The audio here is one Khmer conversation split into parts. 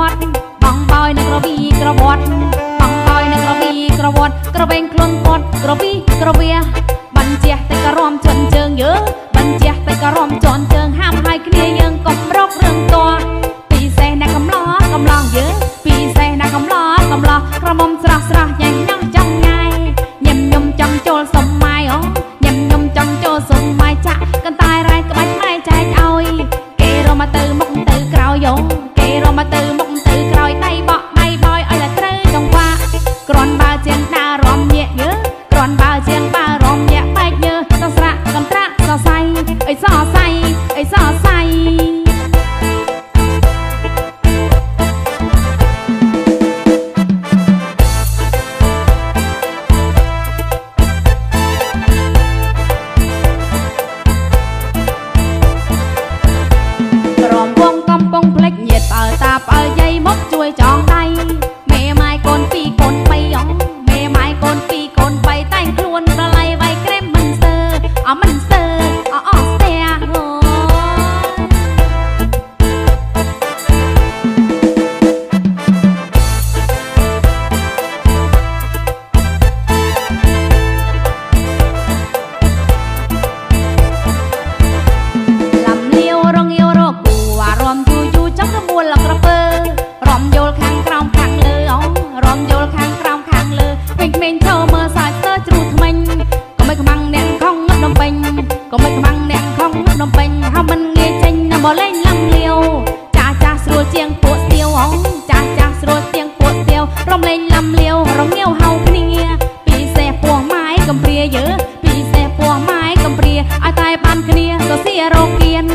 ត់បងបយនឹងក្រវីក្របត់បងបយនឹងក្រវីក្របត់ក្រវែងខ្លួនគាត់ក្រវីក្រវាបញ្ជាតែក៏រំជន់ជើងយើបញ្ជាតែក៏រំជន់ជើងហាមហើយគ្នាយើងកុំរករឿងតពីសេះណាកំឡោកំឡោយើពីសេះណាកំឡោកំឡោក្រមុំស្រស់ស្រស់ញ៉ាំញ៉ាំចង់ងាយញឹមញឹមចង់ចូលសុំម៉ាយអូញឹមញឹមចង់ចូលសុំម៉ាយចាក់កន្តែរ៉ែក្បាច់ម៉ែចែកឲ្យគេរមមកទៅមុខទៅក្រោយយោគេរមមកទៅមុខទៅក្រោយដៃបក់ដៃបយឲ្យតែត្រូវចង្វាក់គ្រាន់បើជាងដើររំញាក់យើគ្រាន់បើជាងបើរំញាក់បែកយើសស្រាក់កន្ត្រាក់សរសៃអីសរសៃអីសរសៃបើយាយមកជួយចងដៃមេម៉ាយកូនពីរកូនបីអងមេម៉ាយកូនពីរកូនបីតែងខ្លួនប្រឡ័យវាយក្រែមមិនស្ទើអមិនស្ទើអស្ទះលំលាវរងាវរគូអារម្មណ៍យូរចាំក្បួនលក្រពើរំយល់ខាងក្រោមខាងលើអងរំយល់ខាងក្រោមខាងលើពេញក្មេងចូលមើលសាច់ស្ទើជ្រូថ្មិញក៏មិនខ្មាំងអ្នកខំដុំពេញក៏មិនខ្មាំងអ្នកខំដុំពេញហៅមិនងាយចេញណាបលេងលំលាវចាស់ចាស់ស្រួលជាងពួកស្ទាវអងចាស់ចាស់ស្រួលជាងពួកស្ទាវរំលេងលំលាវរងាវហៅគ្នាពីសេះពោះម៉ាយកំព្រាយើពីសេះពោះម៉ាយកំព្រាឲ្យតែបានគ្នាក៏សៀរោគៀន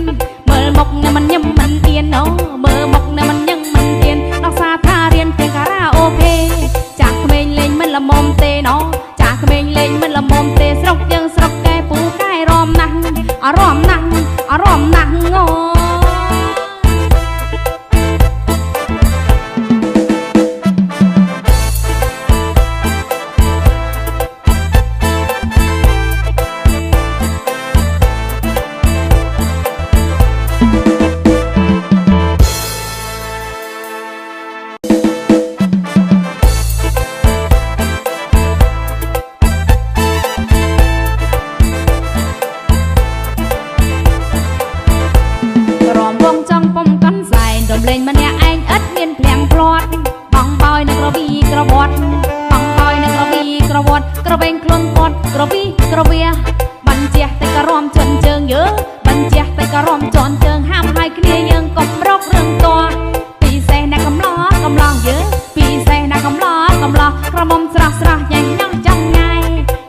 មើលមុខនឹងមិនញឹមមិនទៀនអូមើលមុខនឹងមិនញឹមមិនទៀនដល់សារថារៀនពីការ៉ាអូខេចាស់ក្មេងលេងមិនល្មមទេណោចាស់ក្មេងលេងមិនល្មមទេស្រុកយើងស្រុកកែពូកែរំណាស់អារម្មណ៍ណាស់អារម្មណ៍ណាស់អូលេងម្នាក់ឯងឥតមានភ្លៀងព្រាត់បងបយនឹងក្រវីក្របត់បងបយនឹងក្រវីក្របត់ក្រវែងខ្លួនគាត់ក្រវីក្រវាបញ្ជាតែក៏រំជន់ជើងយើបញ្ជាតែក៏រំជន់ជើងហាមហើយគ្នាយើងកុំរករឿងតពីសេះណាកំឡោកំឡោយើពីសេះណាកំឡោកំឡោក្រមុំស្រស់ស្រស់ញ៉ាំញ៉ាំចង់ងាយ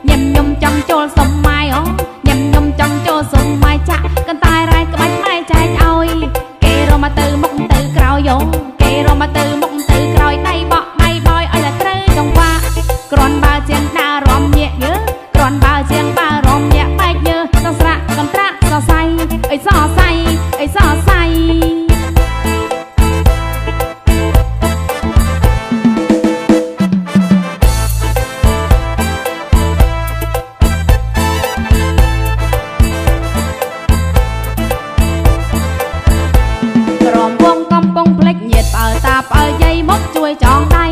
ញឹមញឹមចង់ចូលសុំម៉ាយអូញឹមញឹមចង់ចូលសុំម៉ាយចាក់កន្តែរ៉ែក្បាច់ម៉ែចែកឲ្យគេរមមកទៅមុខទៅក្រោយយោគេរមមកទៅមុខទៅក្រោយដៃបក់ដៃបយឲ្យតែត្រូវចង្វាក់គ្រាន់បើជាងដើររំញាក់យើគ្រាន់បើជាងដើររំញាក់បែកយើសស្រាក់កន្ត្រាក់សរសៃអីសរសៃអីសរសៃតាបើយាយមកជួយចងដៃ